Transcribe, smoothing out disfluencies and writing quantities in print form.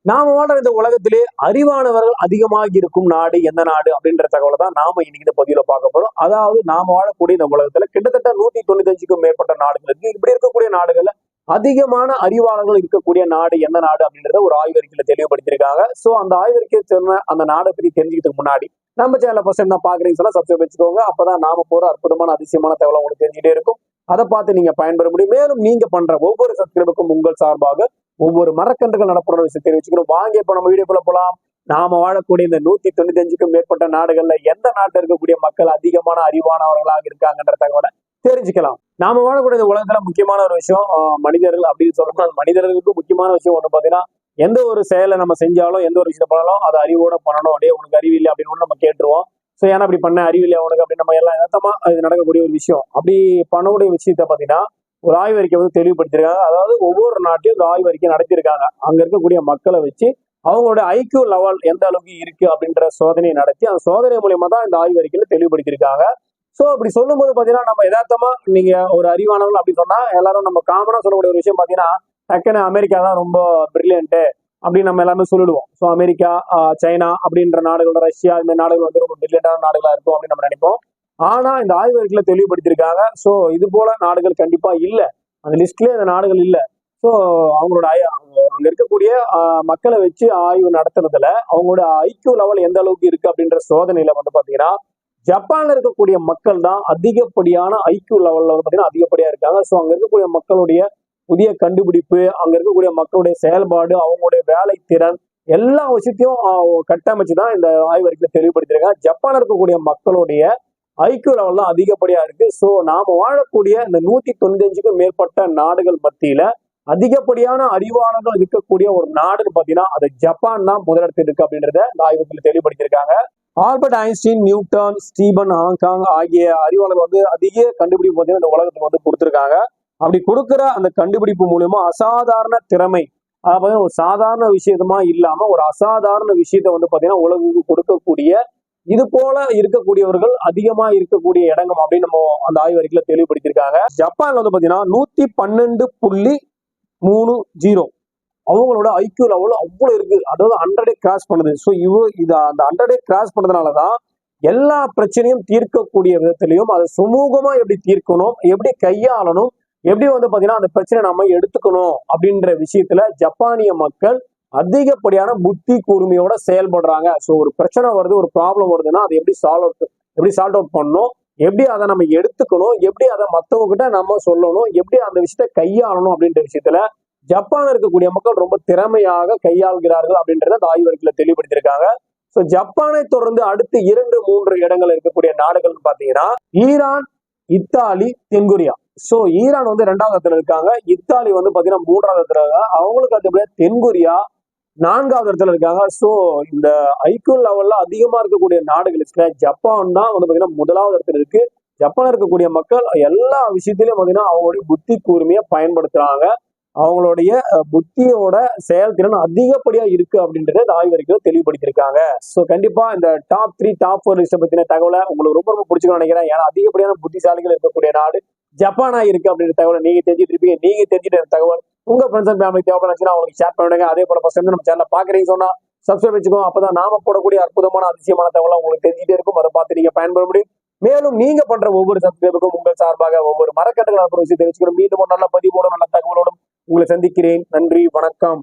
நாம வாழ்ற இந்த உலகத்திலே அறிவானவர்கள் அதிகமாக இருக்கும் நாடு எந்த நாடு அப்படின்ற தகவலை தான் நாம இன்னைக்கு இந்த பதிவுல பார்க்க போறோம். அதாவது நாம வாழக்கூடிய இந்த உலகத்துல கிட்டத்தட்ட 195க்கும் மேற்பட்ட நாடுகள் இருக்கு. இப்படி இருக்கக்கூடிய நாடுகள்ல அதிகமான அறிவாளர்கள் இருக்கக்கூடிய நாடு எந்த நாடு அப்படின்றத ஒரு ஆய்வறிக்கையில தெளிவுபடுத்திருக்காங்க. சோ அந்த ஆய்வறிக்கையை சொன்ன அந்த நாடை பத்தி தெரிஞ்சுக்கிறதுக்கு முன்னாடி நம்ம சேனல ஃபர்ஸ்ட் என்ன பாக்குறீங்கன்னு சொன்னா சப்ஸ்கிரைப் வச்சுக்கோங்க. அப்பதான் நாம போற அற்புதமான அதிசயமான தகவலை உங்களுக்கு தெரிஞ்சுட்டே இருக்கும். அதை பார்த்து நீங்க பயன்பெற முடியும். மேலும் நீங்க பண்ற ஒவ்வொரு சப்ஸ்கிரைபுக்கும் உங்கள் சார்பாக ஒவ்வொரு மரக்கன்றுகள் நடப்புற விஷயத்தை வச்சுக்கிறோம். வாங்க இப்ப நம்ம வீடியோக்குள்ள போலாம். நாம வாழக்கூடிய இந்த 195க்கும் மேற்பட்ட நாடுகள்ல எந்த நாட்டில் இருக்கக்கூடிய மக்கள் அதிகமான அறிவானவர்களாக இருக்காங்கன்ற தகவலை தெரிஞ்சுக்கலாம். நாம வாழக்கூடிய இந்த உலகத்துல முக்கியமான ஒரு விஷயம் மனிதர்கள் அப்படின்னு சொல்றோம். மனிதர்களுக்கு முக்கியமான விஷயம் ஒண்ணு பாத்தீங்கன்னா, எந்த ஒரு செயலை நம்ம செஞ்சாலும் எந்த ஒரு விஷயத்தை பண்ணாலும் அதை அறிவோட பண்ணணும். அப்படியே உனக்கு அறிவு இல்லை அப்படின்னு நம்ம கேட்டுருவோம். ஸோ ஏன்னா அப்படி பண்ண அறிவில்லை உனக்கு அப்படின்னு நம்ம எல்லாம் யதார்த்தமா அது நடக்கக்கூடிய ஒரு விஷயம். அப்படி பண்ணக்கூடிய விஷயத்த பாத்தீங்கன்னா ஒரு ஆய்வறிக்கை வந்து தெளிவுபடுத்திருக்காங்க. அதாவது ஒவ்வொரு நாட்டையும் இந்த ஆய்வறிக்கை நடத்திருக்காங்க. அங்க இருக்கக்கூடிய மக்களை வச்சு அவங்களோட ஐக்கியூ லெவல் எந்த அளவுக்கு இருக்கு அப்படின்ற சோதனையை நடத்தி அந்த சோதனை மூலியமா தான் இந்த ஆய்வறிக்கையில தெளிவுபடுத்திருக்காங்க. சோ அப்படி சொல்லும் போது பாத்தீங்கன்னா நம்ம யதார்த்தமா நீங்க ஒரு அறிவானவர்கள் அப்படி சொன்னா எல்லாரும் நம்ம காமனா சொல்லக்கூடிய ஒரு விஷயம் பாத்தீங்கன்னா டக்குன்னு அமெரிக்கா தான் ரொம்ப பிரில்லியன்ட் அப்படின்னு நம்ம எல்லாமே சொல்லிடுவோம். ஸோ அமெரிக்கா, சைனா அப்படின்ற நாடுகள், ரஷ்யா இந்த நாடுகள் வந்து ரொம்ப பிரில்லியண்டான நாடுகளா இருக்கும் அப்படின்னு நம்ம நினைப்போம். ஆனா இந்த ஆய்வறிக்கையில தெளிவுபடுத்திருக்காங்க. சோ இது போல நாடுகள் கண்டிப்பா இல்ல, அந்த லிஸ்ட்லயே அந்த நாடுகள் இல்ல. சோ அவங்களோட அங்க இருக்கக்கூடிய மக்களை வச்சு ஆய்வு நடத்துறதுல அவங்களோட ஐக்கியூ லெவல் எந்த அளவுக்கு இருக்கு அப்படின்ற சோதனையில வந்து பாத்தீங்கன்னா ஜப்பான்ல இருக்கக்கூடிய மக்கள் தான் அதிகப்படியான ஐக்கியூ லெவல்ல வந்து பாத்தீங்கன்னா அதிகப்படியா இருக்காங்க. சோ அங்க இருக்கக்கூடிய மக்களுடைய புதிய கண்டுபிடிப்பு, அங்க இருக்கக்கூடிய மக்களுடைய செயல்பாடு, அவங்களுடைய வேலை திறன் எல்லா விஷயத்தையும் கட்டமைச்சுதான் இந்த ஆய்வறிக்கையில தெளிவுபடுத்திருக்காங்க. ஜப்பான்ல இருக்கக்கூடிய மக்களுடைய ஐக்கியூ லெவல் தான் அதிகப்படியா இருக்கு. சோ நாம வாழக்கூடிய இந்த 195க்கும் மேற்பட்ட நாடுகள் மத்தியில அதிகப்படியான அறிவாளர்கள் இருக்கக்கூடிய ஒரு நாடுன்னு பாத்தீங்கன்னா அது ஜப்பான் தான் முதலிடத்தில் இருக்கு அப்படின்றத இந்த ஆய்வறிக்கையில தெளிவுபடுத்திருக்காங்க. ஆல்பர்ட் ஐன்ஸ்டீன், நியூட்டன், ஸ்டீபன் ஹாங்காங் ஆகிய அறிவாளர்கள் வந்து அதிக கண்டுபிடிப்பு பார்த்தீங்கன்னா இந்த உலகத்துக்கு வந்து கொடுத்துருக்காங்க. அப்படி கொடுக்குற அந்த கண்டுபிடிப்பு மூலியமா அசாதாரண திறமை, அதாவது ஒரு சாதாரண விஷயமா இல்லாம ஒரு அசாதாரண விஷயத்த வந்து பாத்தீங்கன்னா உலகுக்கு கொடுக்கக்கூடிய இது போல இருக்கக்கூடியவர்கள் அதிகமா இருக்கக்கூடிய இடங்கள் அப்படின்னு நம்ம அந்த ஆய்வறிக்கையில தெளிவுபடுத்திருக்காங்க. ஜப்பான்ல வந்து பாத்தீங்கன்னா 112.30 அவங்களோட ஐக்கியூ லெவல் அவ்வளவு இருக்கு. அதாவது 100 கிராஸ் பண்ணுது. ஸோ இது அந்த 100 கிராஸ் பண்ணதுனாலதான் எல்லா பிரச்சனையும் தீர்க்கக்கூடிய விதத்திலையும் அதை சுமூகமா எப்படி தீர்க்கணும், எப்படி கையாளணும், எப்படி வந்து பாத்தீங்கன்னா அந்த பிரச்சனை நம்ம எடுத்துக்கணும் அப்படின்ற விஷயத்துல ஜப்பானிய மக்கள் அதிகப்படியான புத்தி கூர்மையோட செயல்படுறாங்க. ஸோ ஒரு பிரச்சனை வருது, ஒரு ப்ராப்ளம் வருதுன்னா அதை எப்படி சால்வ் அவுட் பண்ணணும், எப்படி அதை நம்ம எடுத்துக்கணும், எப்படி அதை மற்றவங்க கிட்ட நம்ம சொல்லணும், எப்படி அந்த விஷயத்த கையாளணும் அப்படின்ற விஷயத்துல ஜப்பான் இருக்கக்கூடிய மக்கள் ரொம்ப திறமையாக கையாள்கிறார்கள் அப்படின்றத அந்த ஆய்வறிக்கையில தெளிவுபடுத்திருக்காங்க. சோ ஜப்பானை தொடர்ந்து அடுத்து 2-3 இடங்கள் இருக்கக்கூடிய நாடுகள் பாத்தீங்கன்னா ஈரான், இத்தாலி, தென்கொரியா. சோ ஈரான் வந்து 2வது இடத்துல இருக்காங்க. இத்தாலி வந்து பாத்தீங்கன்னா 3வது இடத்துல இருக்காங்க. அவங்களுக்கு அடுத்தபடியா தென்கொரியா 4வது இடத்துல இருக்காங்க. சோ இந்த ஐக்கியூ லெவல்ல அதிகமா இருக்கக்கூடிய நாடுகள் ஜப்பான் தான் வந்து பாத்தீங்கன்னா 1வது இடத்துல இருக்கு. ஜப்பான் இருக்கக்கூடிய மக்கள் எல்லா விஷயத்திலயும் பாத்தீங்கன்னா அவங்களுடைய புத்தி கூர்மையை பயன்படுத்துறாங்க. அவங்களுடைய புத்தியோட செயல்திறன் அதிகப்படியா இருக்கு அப்படின்றத இந்த ஆய்வறிக்கையில தெளிவுபடுத்திருக்காங்க. சோ கண்டிப்பா இந்த டாப் 3, டாப் 4 லிஸ்ட பத்தின தகவலை உங்களுக்கு ரொம்ப ரொம்ப பிடிச்சுக்கணும்னு நினைக்கிறேன். ஏன்னா அதிகப்படியான புத்திசாலிகள் இருக்கக்கூடிய நாடு ஜப்பானா இருக்கு அப்படின்ற தகவலை நீங்க தெரிஞ்சுட்டு இருப்பீங்க. நீங்க தெரிஞ்சுட்ட தகவல் உங்க ஃப்ரெண்ட்ஸ் அண்ட் ஃபேமிலி தேவைப்படுச்சுன்னா அவங்களுக்கு ஷேர் பண்ணுங்க. அதே போல ஃபர்ஸ்ட் டைம் நம்ம சேனல் பாக்குறீங்க சொன்னா சப்ஸ்கிரைப் வச்சுக்கோங்க. அப்பதான் நாம போடக்கூடிய அற்புதமான அதிசயமான தகவலை உங்களுக்கு தெரிஞ்சுட்டே இருக்கும். அதை பார்த்து நீங்க பயன்பெற முடியும். மேலும் நீங்க பண்ற ஒவ்வொரு சப்ஸ்கிரைபுக்கும் உங்கள் சார்பாக ஒவ்வொரு மரக்கட்டுகள் விஷயம் தெரிவிச்சுக்கிறோம். மீண்டும் ஒரு நல்ல பதிவோடும் நல்ல தகவலோடும் உங்களை சந்திக்கிறேன். நன்றி, வணக்கம்.